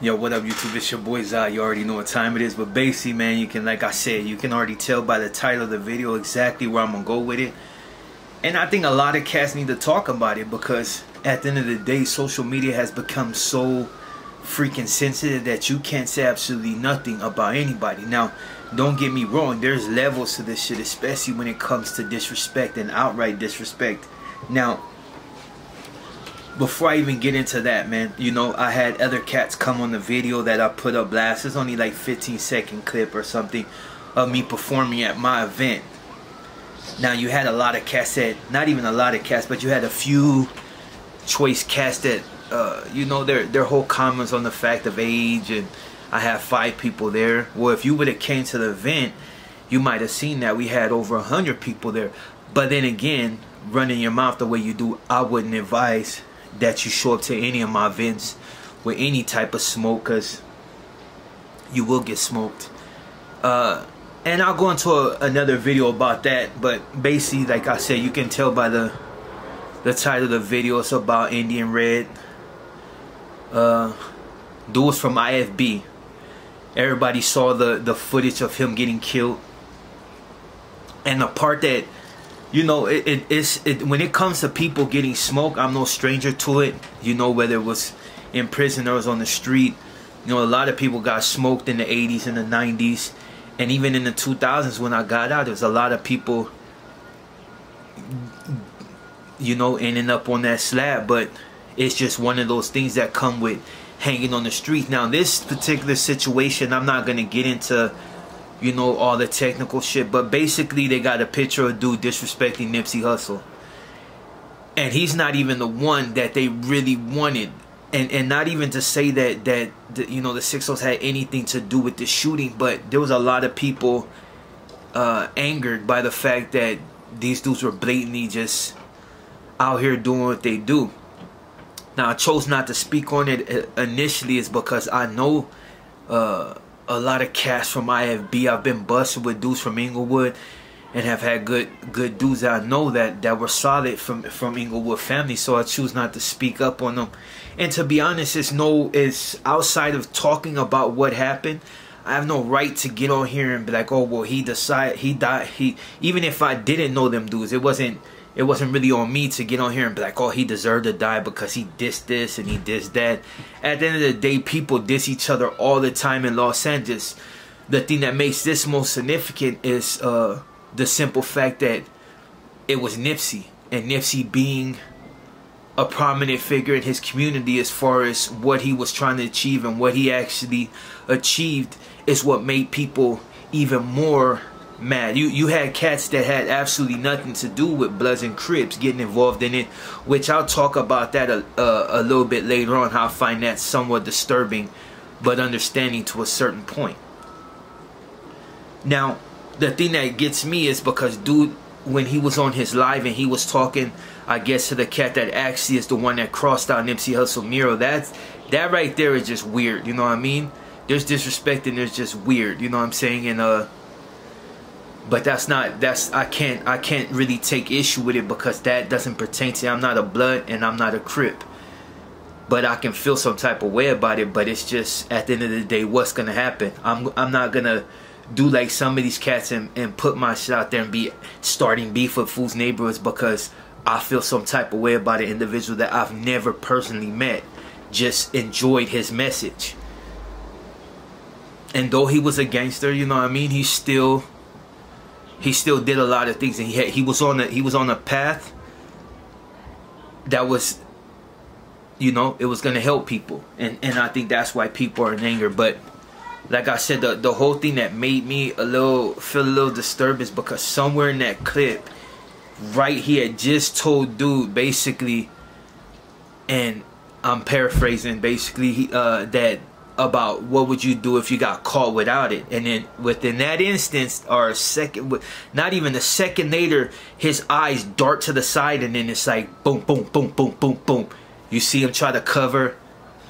Yo, what up YouTube? It's your boy Zai. You already know what time it is. But basically, man, you can, like I said, you can already tell by the title of the video exactly where I'm gonna go with it. And I think a lot of cats need to talk about it, because at the end of the day, social media has become so freaking sensitive that you can't say absolutely nothing about anybody. Now, don't get me wrong, there's levels to this shit, especially when it comes to disrespect and outright disrespect. Now, before I even get into that, man, you know, I had other cats come on the video that I put up last. It's only like 15-second clip or something of me performing at my event. Now, you had a lot of cats that, not even a lot of cats, but you had a few choice cats that, you know, their whole comments on the fact of age, and I have 5 people there. Well, if you would have came to the event, you might have seen that we had over 100 people there. But then again, running your mouth the way you do, I wouldn't advise that you show up to any of my events with any type of smoke, because you will get smoked. And I'll go into another video about that. But basically, like I said, you can tell by the title of the video, it's about Indian Red. Dudes from IFB. Everybody saw the footage of him getting killed. And the part that, you know, when it comes to people getting smoked, I'm no stranger to it. You know, whether it was in prison or it was on the street. You know, a lot of people got smoked in the 80s and the 90s. And even in the 2000s when I got out, there was a lot of people, you know, ending up on that slab. But it's just one of those things that come with hanging on the street. Now, this particular situation, I'm not going to get into, you know, all the technical shit, but basically they got a picture of a dude disrespecting Nipsey Hussle, and he's not even the one that they really wanted. And not even to say that you know, the Sixos had anything to do with the shooting, but there was a lot of people angered by the fact that these dudes were blatantly just out here doing what they do. Now, I chose not to speak on it initially is because I know a lot of cats from IFB. I've been busted with dudes from Inglewood and have had good dudes that I know that were solid from Inglewood family. So I choose not to speak up on them. And to be honest, it's outside of talking about what happened. I have no right to get on here and be like, oh well, he died. Even if I didn't know them dudes, it wasn't really on me to get on here and be like, oh, he deserved to die because he dissed this and he dissed that. At the end of the day, people diss each other all the time in Los Angeles. The thing that makes this most significant is the simple fact that it was Nipsey. And Nipsey being a prominent figure in his community as far as what he was trying to achieve and what he actually achieved is what made people even more mad. You had cats that had absolutely nothing to do with Bloods and Crips getting involved in it, which I'll talk about that a little bit later on, how I find that somewhat disturbing but understanding to a certain point. Now, the thing that gets me is because dude, when he was on his live and he was talking, I guess, to the cat that actually is the one that crossed out Nipsey Hussle mural, that right there is just weird, you know what I mean? There's disrespect and there's just weird, you know what I'm saying? And but I can't really take issue with it, because that doesn't pertain to me. I'm not a Blood and I'm not a Crip. But I can feel some type of way about it, but it's just, at the end of the day, what's gonna happen? I'm not gonna do like some of these cats and put my shit out there and be starting beef with fools' neighborhoods because I feel some type of way about an individual that I've never personally met, just enjoyed his message. And though he was a gangster, you know what I mean, he still did a lot of things, and he was on a path that was, you know, it was gonna help people, and I think that's why people are in anger. But like I said, the whole thing that made me feel a little disturbed is because somewhere in that clip, right, he had just told dude basically, and I'm paraphrasing basically, that about what would you do if you got caught without it. And then within that instance, or a second, not even a second later, his eyes dart to the side, and then it's like boom, boom, boom, boom, boom, boom. You see him try to cover.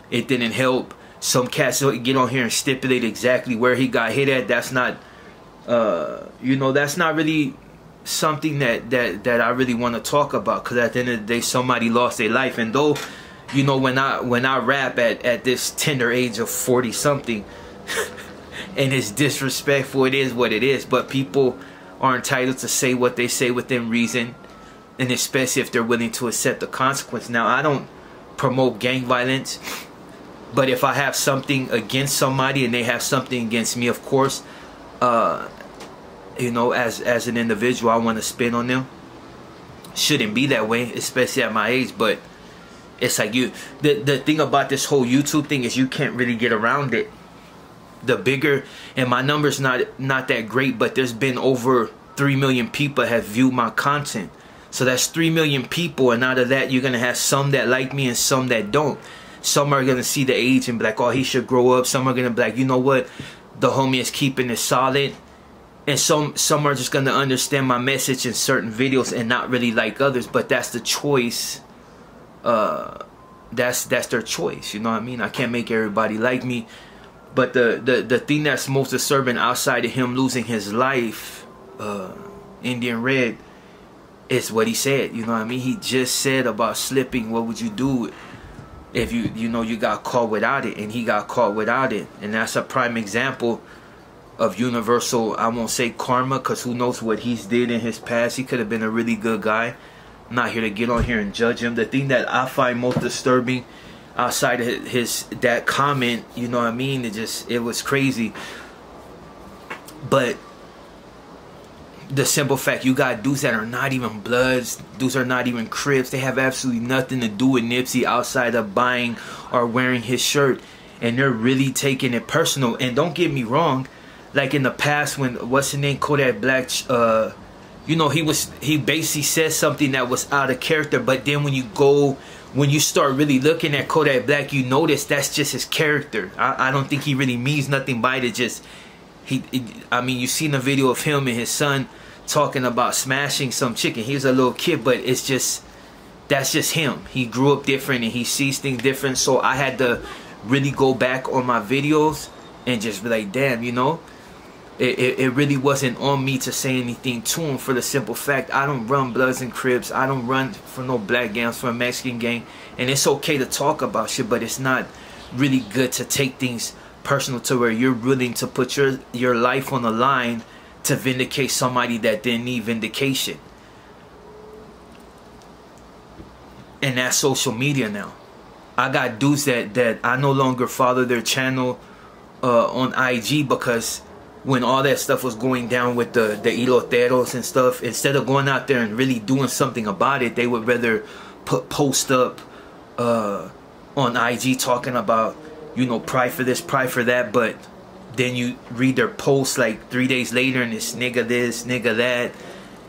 It didn't help. Some cats get on here and stipulate exactly where he got hit at. That's not, you know, that's not really something that I really want to talk about, because at the end of the day, somebody lost their life. And though you know, when I rap at this tender age of 40 something, and it's disrespectful, it is what it is. But people are entitled to say what they say within reason, and especially if they're willing to accept the consequence. Now, I don't promote gang violence, but if I have something against somebody and they have something against me, of course, you know, as an individual, I want to spin on them. Shouldn't be that way, especially at my age. But it's like, the thing about this whole YouTube thing is you can't really get around it. The bigger, and my number's not that great, but there's been over 3 million people have viewed my content. So that's 3 million people, and out of that, you're gonna have some that like me and some that don't. Some are gonna see the age and be like, oh, he should grow up. Some are gonna be like, you know what, the homie is keeping it solid. And some are just gonna understand my message in certain videos and not really like others. But that's the choice. That's their choice. You know what I mean? I can't make everybody like me. But the thing that's most disturbing outside of him losing his life, Indian Red, is what he said. You know what I mean? He just said about slipping. What would you do if you know you got caught without it? And he got caught without it. And that's a prime example of universal, I won't say karma, because who knows what he's did in his past. He could have been a really good guy. I'm not here to get on here and judge him. The thing that I find most disturbing outside of that comment, you know what I mean, it was crazy. But the simple fact, you got dudes that are not even Bloods, dudes are not even Crips, they have absolutely nothing to do with Nipsey outside of buying or wearing his shirt, and they're really taking it personal. And don't get me wrong, like in the past when, what's his name, Kodak Black, you know, he basically said something that was out of character. But then when you start really looking at Kodak Black, you notice that's just his character. I don't think he really means nothing by it. Just I mean, you seen a video of him and his son talking about smashing some chicken. He was a little kid, but it's just, that's just him. He grew up different and he sees things different. So I had to really go back on my videos and just be like, damn, you know, it really wasn't on me to say anything to him, for the simple fact, I don't run Bloods and Crips. I don't run for no black gangs, for a Mexican gang. And it's okay to talk about shit, but it's not really good to take things personal to where you're willing to put your life on the line to vindicate somebody that didn't need vindication. And that's social media now. I got dudes that I no longer follow their channel on IG, because when all that stuff was going down with the eloteros and stuff, instead of going out there and really doing something about it, they would rather post up on IG talking about, you know, pray for this, pray for that. But then you read their posts like 3 days later and it's nigga this, nigga that.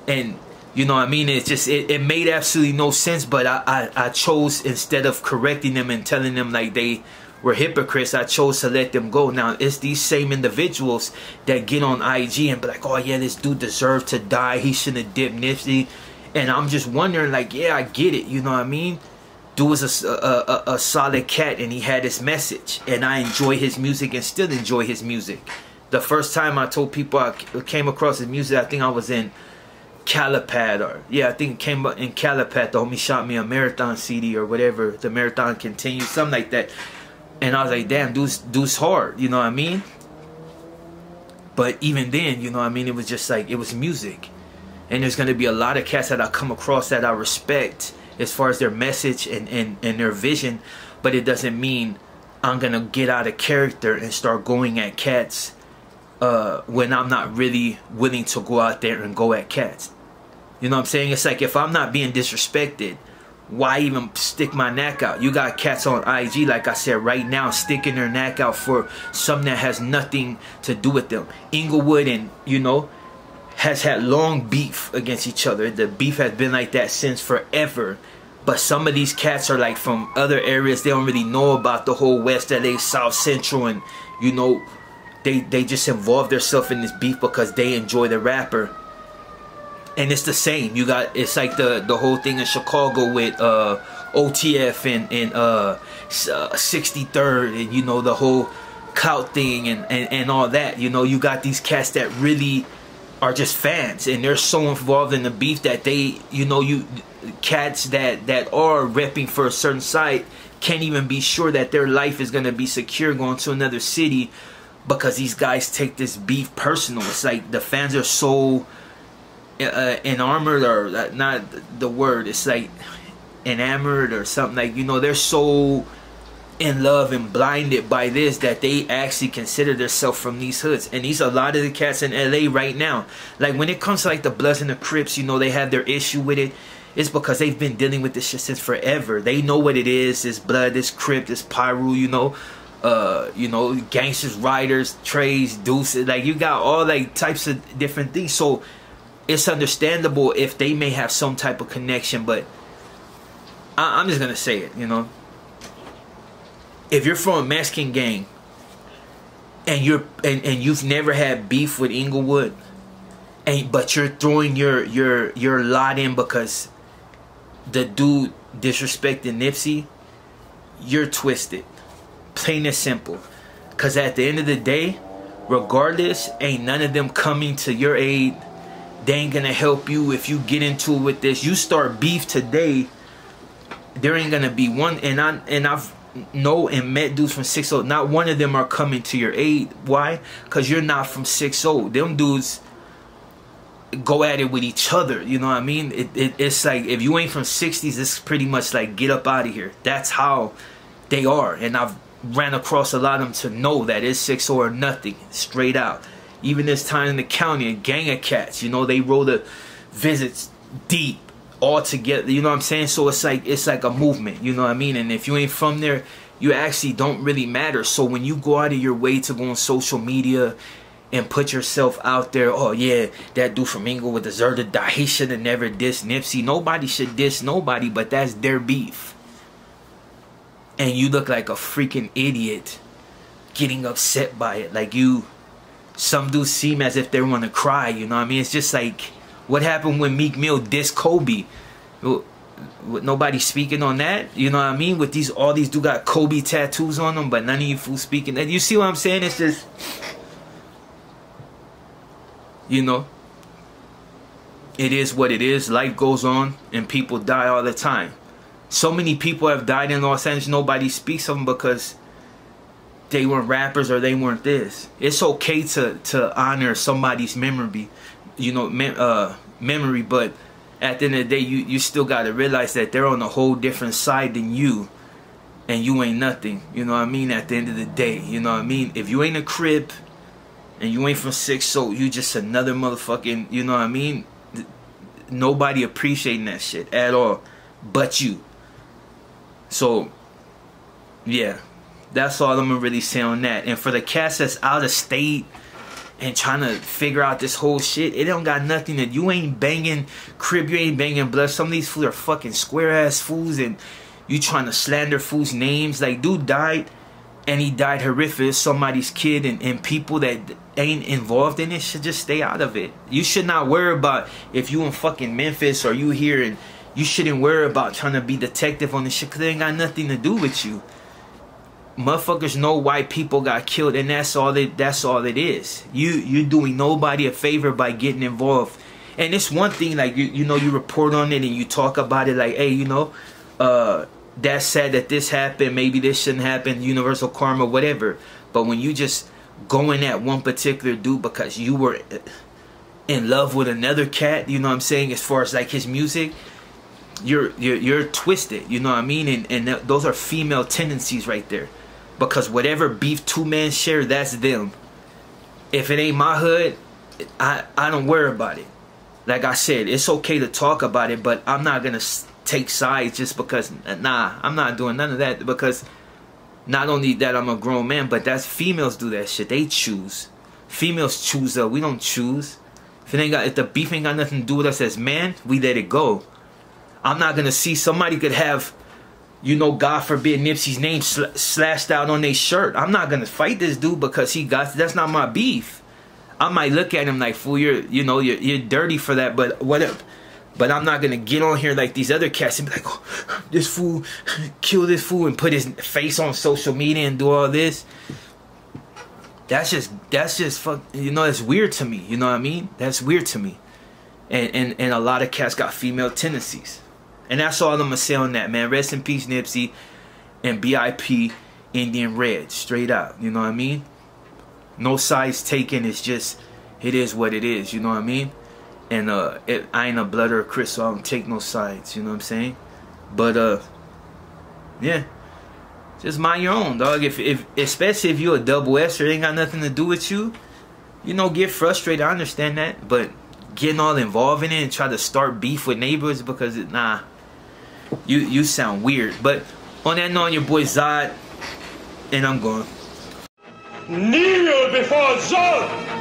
And you know what I mean? It's just, it made absolutely no sense. But I chose, instead of correcting them and telling them like they were hypocrites, I chose to let them go. Now, it's these same individuals that get on IG and be like, oh yeah, this dude deserved to die, he shouldn't have dipped Nipsey. And I'm just wondering, like, yeah, I get it, you know what I mean? Dude was a solid cat and he had his message. And I enjoy his music and still enjoy his music. The first time I told people I came across his music, I think I was in Calipat, or yeah, I think it came up in Calipat. The homie shot me a Marathon CD or whatever, the Marathon continues, something like that. And I was like, damn, dude's hard, you know what I mean? But even then, you know what I mean, it was just like, it was music. And there's going to be a lot of cats that I come across that I respect as far as their message and their vision. But it doesn't mean I'm going to get out of character and start going at cats when I'm not really willing to go out there and go at cats. You know what I'm saying? It's like, if I'm not being disrespected, why even stick my neck out? You got cats on IG, like I said, right now sticking their neck out for something that has nothing to do with them. Inglewood and, you know, has had long beef against each other. The beef has been like that since forever. But some of these cats are like from other areas. They don't really know about the whole West LA, South Central, and, you know, they just involve themselves in this beef because they enjoy the rapper. And it's the same. You got, it's like the whole thing in Chicago with OTF and 63rd, and, you know, the whole clout thing and all that. You know, you got these cats that really are just fans, and they're so involved in the beef that they, you know, cats that are repping for a certain side can't even be sure that their life is going to be secure going to another city because these guys take this beef personal. It's like the fans are so enamored, or not the word, it's like enamored or something, like, you know, they're so in love and blinded by this that they actually consider themselves from these hoods. And these are a lot of the cats in LA right now. Like when it comes to like the Bloods and the Crips, you know, they have their issue with it. It's because they've been dealing with this shit since forever. They know what it is. This Blood, this Crip, this Pyru, you know, gangsters, riders, trays, deuces. Like you got all like types of different things. So it's understandable if they may have some type of connection, but I'm just gonna say it, you know. If you're from a Mexican gang and you've never had beef with Inglewood, but you're throwing your lot in because the dude disrespected Nipsey, you're twisted. Plain and simple. Because at the end of the day, regardless, ain't none of them coming to your aid. They ain't gonna help you if you get into it with this. You start beef today, there ain't gonna be one. And I've know and met dudes from 6-0. Not one of them are coming to your aid. Why? Because you're not from 6-0. Them dudes go at it with each other. You know what I mean? It's like if you ain't from 60s, it's pretty much like get up out of here. That's how they are. And I've ran across a lot of them to know that it's 6-0 or nothing. Straight out. Even this time in the county, a gang of cats, you know, they roll the visits deep all together, you know what I'm saying? So it's like a movement, you know what I mean? And if you ain't from there, you actually don't really matter. So when you go out of your way to go on social media and put yourself out there, oh yeah, that dude from Inglewood deserved to die, he should have never dissed Nipsey. Nobody should diss nobody, but that's their beef. And you look like a freaking idiot getting upset by it. Like some dudes seem as if they want to cry, you know what I mean? It's just like, what happened when Meek Mill dissed Kobe? With nobody speaking on that, you know what I mean? With all these dudes got Kobe tattoos on them, but none of you fools speaking that. You see what I'm saying? It's just, you know, it is what it is. Life goes on and people die all the time. So many people have died in Los Angeles, nobody speaks of them because they weren't rappers or they weren't this. It's okay to honor somebody's memory, you know, memory, but at the end of the day, you still got to realize that they're on a whole different side than you, and you ain't nothing, you know what I mean? At the end of the day, you know what I mean? If you ain't a Crip and you ain't from 6-0, you just another motherfucking, you know what I mean? Nobody appreciating that shit at all but you. So yeah, that's all I'm gonna really say on that. And for the cats that's out of state and trying to figure out this whole shit, it don't got nothing that you ain't banging Crip, you ain't banging Blood. Some of these fools are fucking square ass fools, and you trying to slander fools' names. Like, dude died, and he died horrific. Somebody's kid, and people that ain't involved in it should just stay out of it. You should not worry about if you in fucking Memphis or you here, and you shouldn't worry about trying to be detective on this shit, because it ain't got nothing to do with you. Motherfuckers know why people got killed, and that's all it is. You're doing nobody a favor by getting involved. And it's one thing, like, you know, you report on it and you talk about it like, hey, you know, that's sad that this happened, maybe this shouldn't happen, universal karma, whatever. But when you just going at one particular dude because you were in love with another cat, you know what I'm saying, as far as like his music, you're twisted, you know what I mean? And those are female tendencies right there. Because whatever beef two men share, that's them. If it ain't my hood, I don't worry about it. Like I said, it's okay to talk about it, but I'm not gonna take sides just because. Nah, I'm not doing none of that, because not only that I'm a grown man, but that's females do that shit. They choose. Females choose though. We don't choose. If the beef ain't got nothing to do with us as men, we let it go. I'm not gonna see somebody could have, you know, God forbid, Nipsey's name slashed out on their shirt. I'm not gonna fight this dude because he got. That's not my beef. I might look at him like, fool, you're dirty for that, but whatever. But I'm not gonna get on here like these other cats and be like, oh, this fool, kill this fool, and put his face on social media and do all this. That's just fuck. You know, it's weird to me. You know what I mean? That's weird to me. And a lot of cats got female tendencies. And that's all I'm gonna say on that, man. Rest in peace, Nipsey. and BIP Indian Red, straight out. You know what I mean? No sides taken. It's just, it is what it is. You know what I mean? And I ain't a blood or a crip, so I don't take no sides. You know what I'm saying? But yeah, just mind your own, dog. If especially if you're a double S, or it ain't got nothing to do with you, you know, get frustrated. I understand that, but getting all involved in it and try to start beef with neighbors because nah, you sound weird. But on that note, your boy Zod, and I'm going. Kneel before Zod!